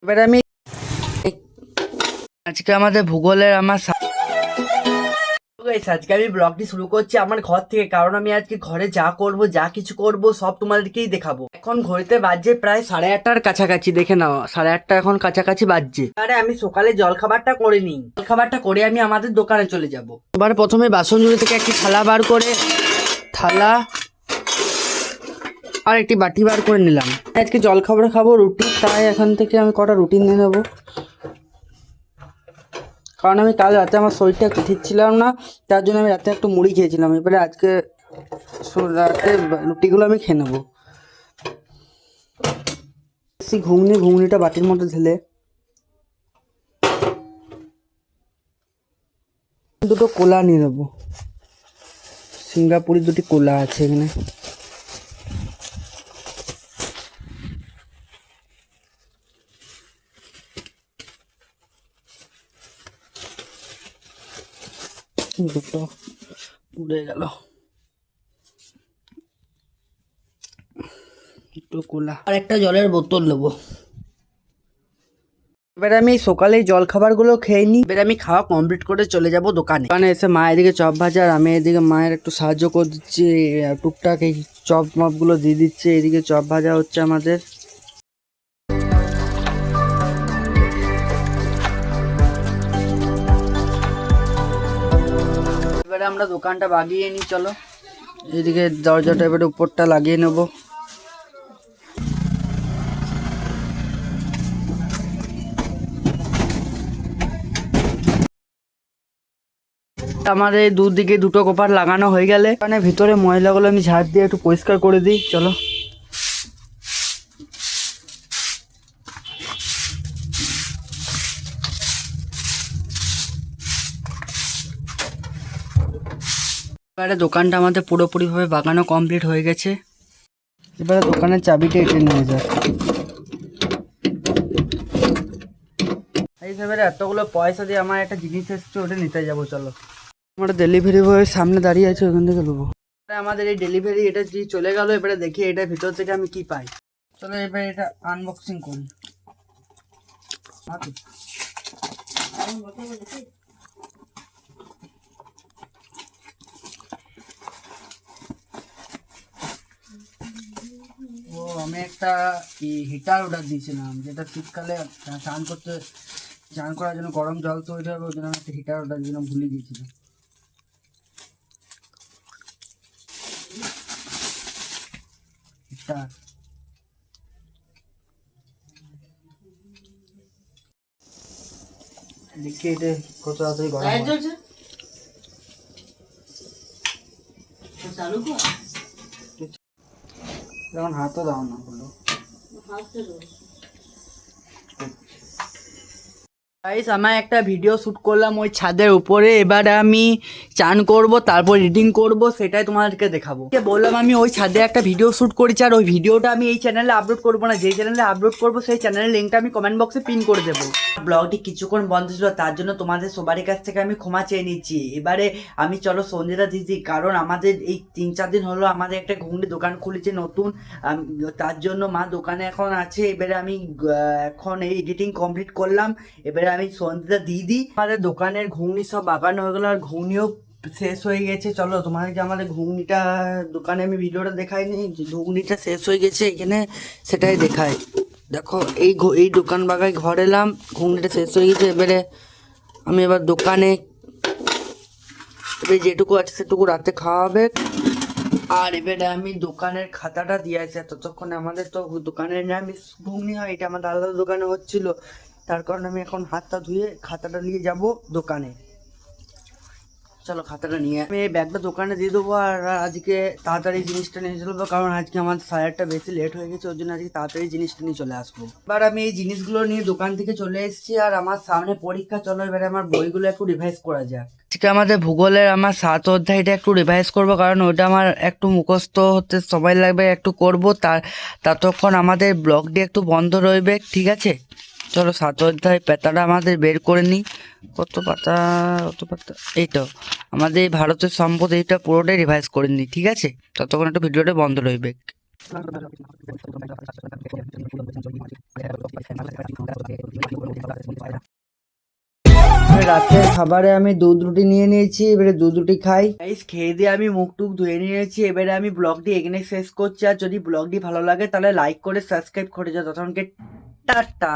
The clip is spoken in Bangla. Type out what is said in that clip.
এবারে আমি আজকে আমাদের ভূগোলের আজকে আমি ব্লগটি শুরু করছি আমার ঘর থেকে, কারণ আমি আজকে ঘরে যা করব, যা কিছু করব সব তোমাদেরকেই দেখাবো। এখন ঘড়িতে বাজছে প্রায় 8:30টার কাছাকাছি, দেখে নাও 8:30 এখন কাছাকাছি বাজছে। আরে আমি সকালে জলখাবারটা করে নিই, জলখাবারটা করে আমি আমাদের দোকানে চলে যাব। এবার প্রথমে বাসনজুড়ি থেকে একটি থালা বার করে, থালা আর একটি বাটি বার করে নিলাম। আজকে জলখাবার খাবো রুটি, তাই এখান থেকে আমি কটা রুটি নিয়ে নেবো, কারণ আমি কাল রাতে আমার শরীরটা একটু ঠিক ছিলাম না, তার জন্য আমি রাতে একটু মুড়ি খেয়েছিলাম। এবারে আজকে রাতে রুটিগুলো আমি খেয়ে নেবো। ঘুগনিটা বাটির মধ্যে ঢেলে দুটো কোলা নিয়ে নেবো। সিঙ্গাপুরি দুটি কোলা আছে এখানে। দুটো উড়ে গেল, দুটো কোলা আর একটা জলের বোতল নেবো। এবারে আমি সকালে জল খাবারগুলো খেয়ে নিই। এবারে আমি খাওয়া কমপ্লিট করে চলে যাব দোকানে। দোকানে এসে মা এদিকে চপ ভাজা আর আমি এদিকে মায়ের একটু সাহায্য করে দিচ্ছি, টুকটাক এই চপ মপগুলো দিয়ে দিচ্ছে। এদিকে চপ ভাজা হচ্ছে আমাদের। এবারে আমরা দোকানটা বাগিয়ে নিই, চলো। এদিকে দরজাটা এবারে উপরটা লাগিয়ে নেবো। আমাদের দুদিকে দুটো কপার লাগানো হয়ে গেলে মানে ভিতরে ময়লাগুলো আমি ঝাড় দিয়ে একটু পরিষ্কার করে দিই, চলো। এবারে দোকানটা আমাদের পুরোপুরিভাবে বাগানো কমপ্লিট হয়ে গেছে। এবারে দোকানের চাবিটা এঁটে নিয়ে যাক। এবারে এতগুলো পয়সা দিয়ে আমার একটা জিনিস এসছে, ওটা নিতে যাবো, চলো। আমরা ডেলিভারি বয়ের সামনে দাঁড়িয়ে আছে, ওখান থেকে নেবো। আমাদের এই ডেলিভারি এটা দিয়ে চলে গেল। এবারে দেখি এটার ভিতর থেকে আমি কি পাই, চলো এবারে এটা আনবক্সিং করি। ও আমি একটা হিটার অর্ডার দিয়েছিলাম, যেটা শীতকালে চান করার জন্য গরম জল তৈরি হবে, ওই জন্য আমি একটা হিটার অর্ডার দিয়েছিলাম, ভুলে গিয়েছিলাম। হিটার দেখি এটা কত তাড়াতাড়ি গরম হয়। যেমন হাতও দাও না বলো। গাইস আমার একটা ভিডিও শ্যুট করলাম ওই ছাদের উপরে। এবার আমি চান করব, তারপর এডিটিং করব, সেটাই তোমাদেরকে দেখাবো। বললাম আমি ওই ছাদে একটা ভিডিও শ্যুট করেছি, আর ওই ভিডিওটা আমি এই চ্যানেলে আপলোড করবো না, যেই চ্যানেলে আপলোড করবো সেই চ্যানেলের লিঙ্কটা আমি কমেন্ট বক্সে পিন করে দেবো। ব্লগটি কিছুক্ষণ বন্ধ ছিল, তার জন্য তোমাদের সবারই কাছ থেকে আমি ক্ষমা চেয়ে নিচ্ছি। এবারে আমি চলো সঞ্জিতা দিদি, কারণ আমাদের এই 3-4 দিন হলো আমাদের একটা ঘুগনি দোকান খুলেছে নতুন, তার জন্য মা দোকানে এখন আছে। এবারে আমি এখন এই এডিটিং কমপ্লিট করলাম। এবারে আমি সঞ্জিতা দিদি, আমাদের দোকানের ঘুগনি সব বাগানো হয়ে গেলো, আর ঘুগনিও শেষ হয়ে গেছে। চলো তোমাদেরকে আমাদের ঘুগনিটা, দোকানে আমি ভিডিওটা দেখাইনি, ঘুগনিটা শেষ হয়ে গেছে এখানে, সেটাই দেখাই। দেখো এই দোকান বাগায় ঘর এলাম, ঘুগনিটা শেষ হয়ে গেছে। এবারে আমি এবার দোকানে এবারে যেটুকু আছে সেটুকু রাতে খাওয়া হবে। আর এবারে আমি দোকানের খাতাটা দিয়ে আসি, ততক্ষণে আমাদের তো দোকানের নিরামিষ ঘুগনি হয়, এটা আমাদের আলাদা দোকানে হচ্ছিল, তার কারণে আমি এখন হাতটা ধুয়ে খাতাটা নিয়ে যাব দোকানে। চলো খাতাটা নিয়ে আমি এই ব্যাগটা দোকানে দিয়ে দেবো, আর আজকে তাড়াতাড়ি জিনিসটা নিয়ে চলবো, কারণ আজকে আমার 8:30 বেশি লেট হয়ে গেছে, ওই জন্য আজকে তাড়াতাড়ি জিনিসটা নিয়ে চলে আসবো। এবার আমি এই জিনিসগুলো নিয়ে দোকান থেকে চলে এসেছি, আর আমার সামনে পরীক্ষা, চলো এবারে আমার বইগুলো একটু রিভাইজ করা যাক। আজকে আমাদের ভূগোলের আমার 7 অধ্যায়টা একটু রিভাইজ করবো, কারণ ওটা আমার একটু মুখস্থ হতে সময় লাগবে, একটু করবো, ততক্ষণ আমাদের ব্লগটি একটু বন্ধ রইবে, ঠিক আছে। চলো 7 অধ্যায় পাতাটা আমাদের বের করে নিই। কত পাতা এই তো আমাদের ভারতের সম্পদ, এইটা পুরোটাই রিভাইজ করে নিই, ঠিক আছে। ততক্ষণ একটু ভিডিওটা বন্ধ রইবে। রাতের খাবারে আমি দুধ রুটি নিয়ে নিয়েছি, এবারে দুধ রুটি খাই। গাইস খেয়ে দিয়ে আমি মুখ টুক ধুয়ে নিয়েছি, এবারে আমি ব্লগটি এখানে শেষ করছি। আর যদি ব্লগটি ভালো লাগে তাহলে লাইক করে সাবস্ক্রাইব করে যাও। ততক্ষণকে টাটা।